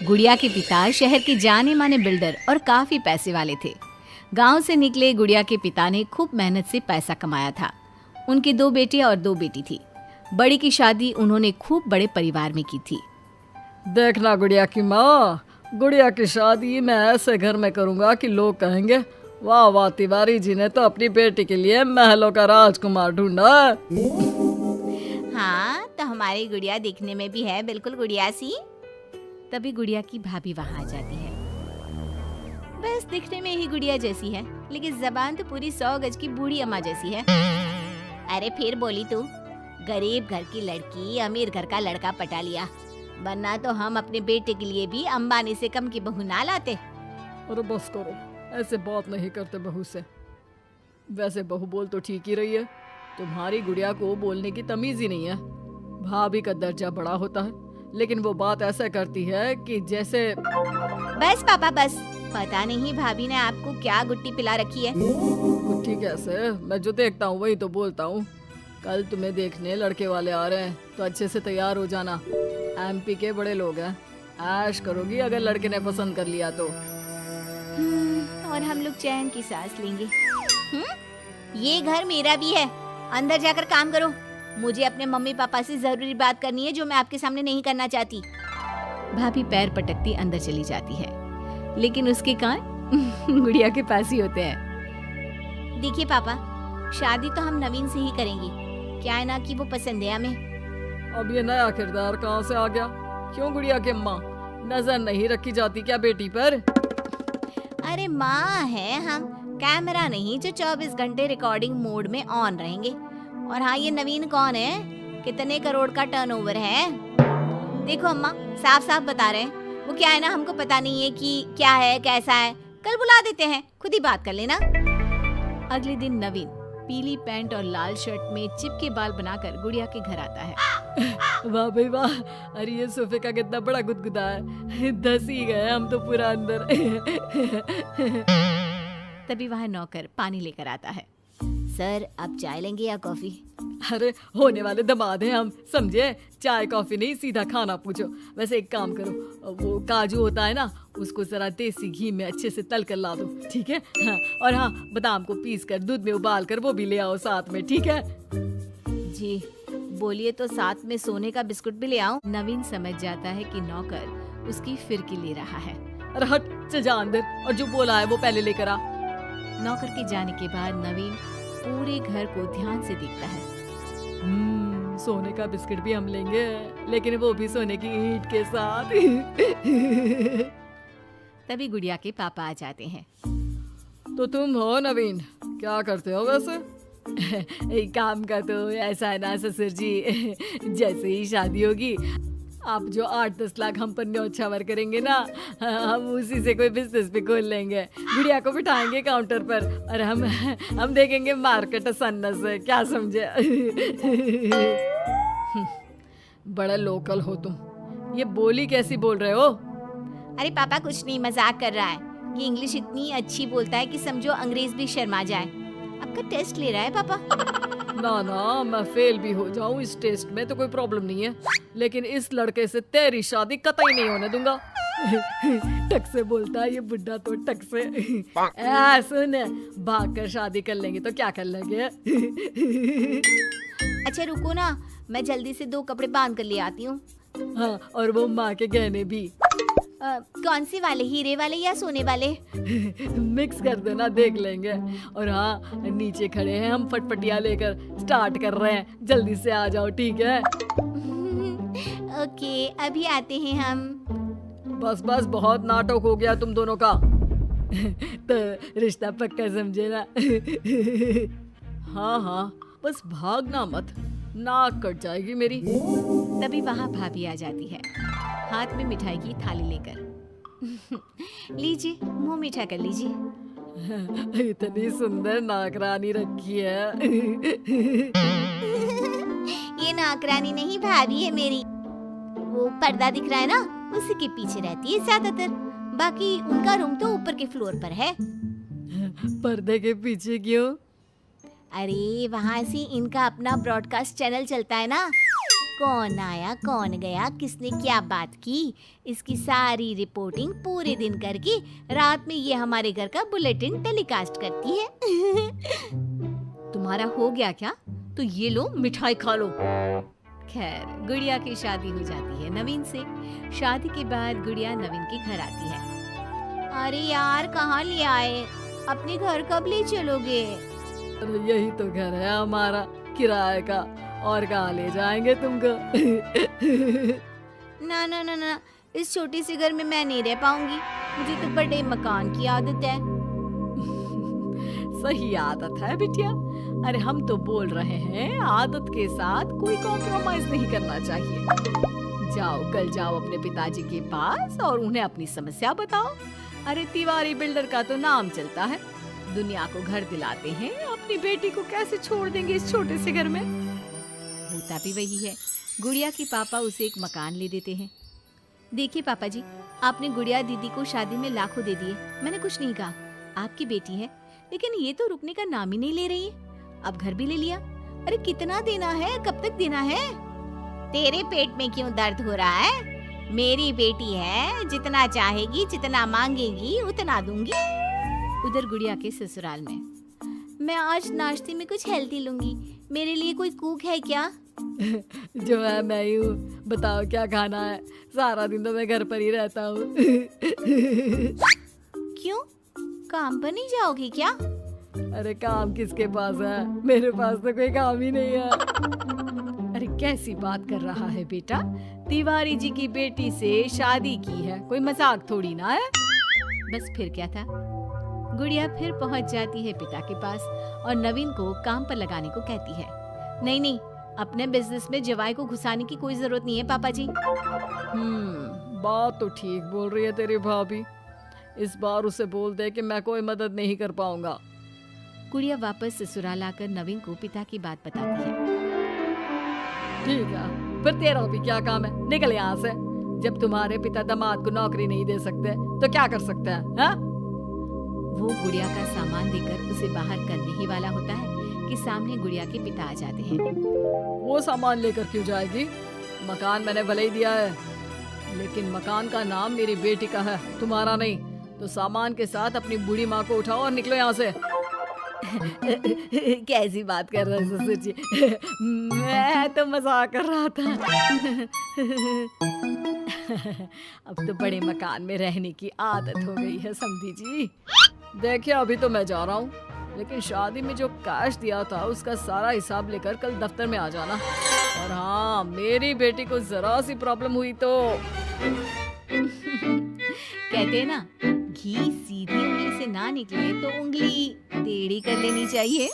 गुड़िया के पिता शहर के जाने माने बिल्डर और काफी पैसे वाले थे। गांव से निकले गुड़िया के पिता ने खूब मेहनत से पैसा कमाया था। उनके 2 बेटे और 2 बेटी थी। बड़ी की शादी उन्होंने खूब बड़े परिवार में की थी। देखना गुड़िया की माँ, गुड़िया की शादी मैं ऐसे घर में करूँगा कि लोग कहेंगे वाह वाह, तिवारी जी ने तो अपनी बेटी के लिए महलों का राजकुमार ढूंढा। हाँ, तो हमारी गुड़िया दिखने में भी है बिल्कुल गुड़िया सी। तभी गुड़िया की भाभी वहाँ आ जाती है। बस दिखने में ही गुड़िया जैसी है, लेकिन जबान तो पूरी 100 गज की बूढ़ी अम्मा जैसी है। अरे फिर बोली तू, गरीब घर की लड़की अमीर घर का लड़का पटा लिया, वरना तो हम अपने बेटे के लिए भी अंबानी से कम की बहू ना लाते। अरे बस करो, ऐसे बात नहीं करते बहू से। वैसे बहू बोल तो ठीक ही रही है, तुम्हारी गुड़िया को बोलने की तमीज ही नहीं है। भाभी का दर्जा बड़ा होता है, लेकिन वो बात ऐसा करती है कि जैसे। बस पापा बस, पता नहीं भाभी ने आपको क्या गुट्टी पिला रखी है। गुट्टी कैसे, मैं जो देखता हूँ वही तो बोलता हूँ। कल तुम्हें देखने लड़के वाले आ रहे हैं, तो अच्छे से तैयार हो जाना। एमपी के बड़े लोग हैं, ऐश करोगी अगर लड़के ने पसंद कर लिया तो। और हम लोग चैन की सांस लेंगे। ये घर मेरा भी है, अंदर जाकर काम करो। मुझे अपने मम्मी पापा से जरूरी बात करनी है जो मैं आपके सामने नहीं करना चाहती। भाभी पैर पटकती अंदर चली जाती है, लेकिन उसके कान गुड़िया के पास ही होते हैं। देखिए पापा, शादी तो हम नवीन से ही करेंगे, क्या है ना कि वो पसंद है हमें। अब ये नया किरदार कहाँ से आ गया? क्यों गुड़िया के माँ, नजर नहीं रखी जाती क्या बेटी पर? अरे माँ है हम, कैमरा नहीं जो 24 घंटे रिकॉर्डिंग मोड में ऑन रहेंगे। और हाँ, ये नवीन कौन है, कितने करोड़ का टर्नओवर है? देखो अम्मा, साफ साफ बता रहे हैं, वो क्या है ना, हमको पता नहीं है कि क्या है कैसा है। कल बुला देते हैं, खुद ही बात कर लेना। अगले दिन नवीन पीली पैंट और लाल शर्ट में चिपके बाल बनाकर गुड़िया के घर आता है। वाह भाई वाह, अरे ये सोफे का कितना बड़ा गुदगुदा है, धस ही गए हम तो पूरा अंदर। तभी वहाँ नौकर पानी लेकर आता है। सर, आप चाय लेंगे या कॉफी? अरे होने वाले दामाद हैं हम, समझे? चाय कॉफी नहीं, सीधा खाना पूछो। वैसे एक काम करो, वो काजू होता है ना, उसको जरा देसी घी में अच्छे से तल कर ला दो, ठीक है? हाँ, और हाँ, बादाम को पीस कर दूध में उबाल कर वो भी ले आओ साथ में, ठीक है? जी बोलिए, तो साथ में सोने का बिस्कुट भी ले आऊं? नवीन समझ जाता है कि नौकर उसकी फिरकी ले रहा है। अरे हट, चल जा अंदर, और जो बोला है वो पहले लेकर आ। नौकर के जाने के बाद नवीन पूरे घर को ध्यान से देखता है। सोने का बिस्किट भी हम लेंगे, लेकिन वो भी सोने की ईंट के साथ। तभी गुड़िया के पापा आ जाते हैं। तो तुम हो नवीन, क्या करते हो वैसे? एक काम का तो ऐसा है ना ससुर जी, जैसे ही शादी होगी आप जो 8-10 लाख हम पर न्योछावर करेंगे ना, हम उसी से कोई बिजनेस भी खोल लेंगे। गुड़िया को बिठाएंगे काउंटर पर और हम देखेंगे मार्केट सन्नत से, क्या समझे? बड़ा लोकल हो तुम, ये बोली कैसी बोल रहे हो? अरे पापा कुछ नहीं, मजाक कर रहा है। ये इंग्लिश इतनी अच्छी बोलता है कि समझो अंग्रेज भी शर्मा जाए। आपका टेस्ट ले रहा है पापा? ना ना, मैं फेल भी हो जाऊं इस टेस्ट में तो कोई प्रॉब्लम नहीं है, लेकिन इस लड़के से तेरी शादी कतई नहीं होने दूंगा। टक से बोलता है ये बुड्ढा तो, टक से। सुन, भाग कर शादी कर लेंगे तो क्या कर लेंगे? अच्छा रुको ना, मैं जल्दी से 2 कपड़े बांध कर ले आती हूँ। हाँ, और वो माँ के गहने भी। कौन से वाले, हीरे वाले या सोने वाले? मिक्स कर देना, देख लेंगे। और हाँ, नीचे खड़े हैं हम फटफटिया लेकर, स्टार्ट कर रहे हैं, जल्दी से आ जाओ, ठीक है? ओके, अभी आते हैं हम। बस बस, बहुत नाटक हो गया तुम दोनों का। तो रिश्ता पक्का समझे ना? हाँ हाँ, बस भागना मत, नाक कट जाएगी मेरी। तभी वहाँ भाभी आ जाती है, हाथ में मिठाई की थाली लेकर। लीजिए, मुंह मीठा कर लीजिए। इतनी सुंदर नाकरानी रखी है। ये नाकरानी नहीं, भाभी है मेरी। वो पर्दा दिख रहा है ना, उसी के पीछे रहती है ज्यादातर, बाकी उनका रूम तो ऊपर के फ्लोर पर है। पर्दे के पीछे क्यों? अरे वहाँ से इनका अपना ब्रॉडकास्ट चैनल चलता है ना, कौन आया कौन गया, किसने क्या बात की, इसकी सारी रिपोर्टिंग पूरे दिन करके रात में ये हमारे घर का बुलेटिन टेलीकास्ट करती है। तुम्हारा हो गया क्या? तो ये लो मिठाई खा लो। खैर, गुड़िया की शादी हो जाती है नवीन से। शादी के बाद गुड़िया नवीन के घर आती है। अरे यार, कहाँ ले आए? अपने घर कब ले चलोगे? अरे यही तो घर है हमारा किराए का, और कहाँ ले जाएंगे तुमको? ना ना ना ना, इस छोटी सी घर में मैं नहीं रह पाऊंगी। मुझे तो बड़े मकान की आदत है। सही आदत है बिटिया। अरे हम तो बोल रहे हैं आदत के साथ कोई कॉम्प्रोमाइज नहीं करना चाहिए। जाओ, कल जाओ अपने पिताजी के पास और उन्हें अपनी समस्या बताओ। अरे तिवारी बिल्डर का तो नाम चलता है, दुनिया को घर दिलाते हैं, अपनी बेटी को कैसे छोड़ देंगे इस छोटे से घर में? होता भी वही है। गुड़िया के पापा उसे एक मकान ले देते हैं। देखिए पापा जी, आपने गुड़िया दीदी को शादी में लाखों दे दिए, मैंने कुछ नहीं कहा। आपकी बेटी है, लेकिन ये तो रुकने का नाम ही नहीं ले रही है। अब घर भी ले लिया। अरे कितना देना है, कब तक देना है? तेरे पेट में क्यों दर्द हो रहा है? मेरी बेटी है, जितना चाहेगी, जितना मांगेगी उतना दूंगी। उधर गुड़िया के ससुराल में, मैं आज नाश्ते में कुछ हेल्दी लूंगी, मेरे लिए कोई कुक है क्या? जो है मैं ही हूँ, बताओ क्या खाना है? सारा दिन तो मैं घर पर ही रहता हूँ। क्यों, काम पर नहीं जाओगी क्या? अरे काम किसके पास है? मेरे पास तो कोई काम ही नहीं है। अरे कैसी बात कर रहा है बेटा? तिवारी जी की बेटी से शादी की है, कोई मजाक थोड़ी ना है। बस फिर क्या था, गुड़िया फिर पहुंच जाती है पिता के पास और नवीन को काम पर लगाने को कहती है। नहीं नहीं, अपने बिजनेस में जवाई को घुसाने की कोई जरूरत नहीं है पापा जी। बात तो ठीक बोल रही है तेरी भाभी। इस बार उसे बोल दे कि मैं कोई मदद नहीं कर पाऊंगा। गुड़िया वापस ससुराल आकर नवीन को पिता की बात बताती है। ठीक है, फिर तेरा भी क्या काम है? निकल यहाँ से। जब तुम्हारे पिता दामाद को नौकरी नहीं दे सकते तो क्या कर सकते हैं? हाँ? वो गुड़िया का सामान देकर उसे बाहर करने ही वाला होता है कि सामने गुड़िया के पिता आ जाते हैं। वो सामान लेकर क्यों जाएगी? मकान मैंने भले ही दिया है, लेकिन मकान का नाम मेरी बेटी का है, तुम्हारा नहीं। तो सामान के साथ अपनी बूढ़ी माँ को उठाओ और निकलो यहाँ से। कैसी बात कर रहे हैं ससुर जी? मैं तो मजाक कर रहा था। अब तो बड़े मकान में रहने की आदत हो गई है समधी जी। देखिए, अभी तो मैं जा रहा हूँ, लेकिन शादी में जो कैश दिया था उसका सारा हिसाब लेकर कल दफ्तर में आ जाना। और हाँ, मेरी बेटी को जरा सी प्रॉब्लम हुई तो कहते हैं ना, घी सीधी उंगली से ना निकले तो उंगली टेढ़ी कर लेनी चाहिए।